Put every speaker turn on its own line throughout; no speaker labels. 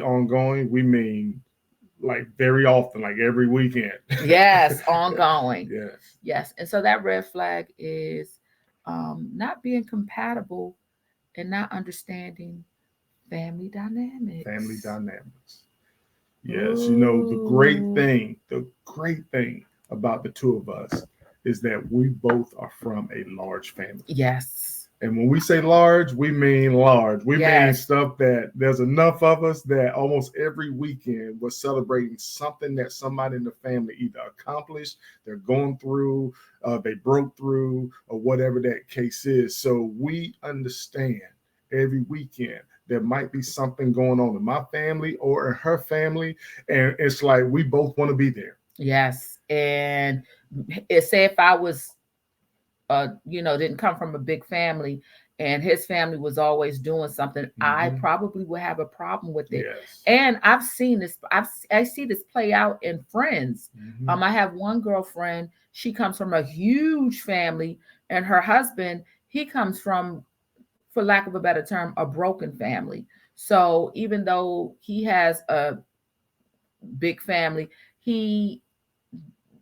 Ongoing, we mean like very often, like every weekend.
Yes, ongoing.
Yes.
Yes. And so that red flag is not being compatible and not understanding family
Family
dynamics.
dynamics. Yes,
Ooh.
the great thing about the two of us is that we both are from a large family.
Yes.
And when we say large, we mean large. We mean
Yes.
stuff that there's enough of us that almost every weekend we're celebrating something that somebody in the family either accomplished, they're going through, they broke through, or whatever that case is. So we understand every weekend there might be something going on in my family or in her family. And it's like we both want to be there.
Yes. And it say if I was didn't come from a big family and his family was always doing something, I
Mm-hmm.
probably would have a problem with it.
Yes.
And I've seen this, I see this play out in friends.
Mm-hmm.
I have one girlfriend, she comes from a huge family, and her husband, he comes from, for lack of a better term, a broken family. So even though he has a big family, he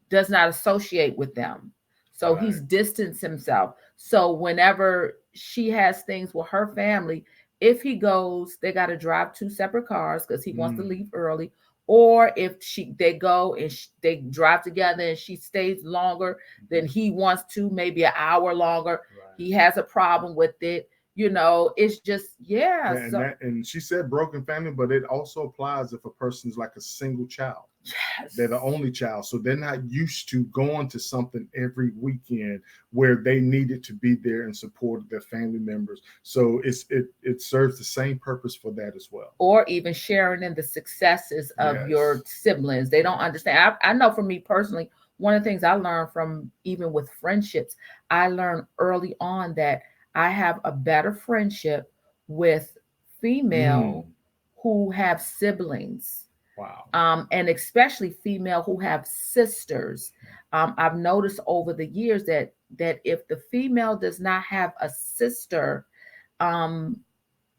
does not associate with them. So he's
Right.
distanced himself. So whenever she has things with her family, if he goes, they got to drive two separate cars because he wants to
Mm.
leave early. Or if they go and they drive together and she stays longer than he wants to, maybe an hour longer,
Right.
he has a problem with it. It's just, yeah.
Yeah, and
So
that and she said broken family, but it also applies if a person's like a single child.
yes.
They're the only child, so they're not used to going to something every weekend where they needed to be there in support of their family members. So it serves the same purpose for that as well.
Or even sharing in the successes of
Yes.
your siblings. They don't
Yes.
understand. I know for me personally, one of the things I learned from even with friendships, I learned early on that I have a better friendship with
Mm.
female who have siblings,
Wow.
and especially female who have sisters. I've noticed over the years that if the female does not have a sister, um,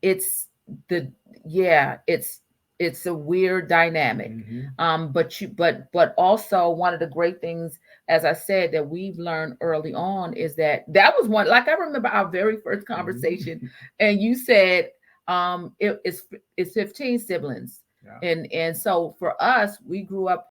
it's the yeah it's a weird dynamic.
Mm-hmm.
But also one of the great things, as I said, that we've learned early on is that was one, like I remember our very first conversation,
Mm-hmm.
and you said it's 15 siblings.
Yeah.
And so for us, we grew up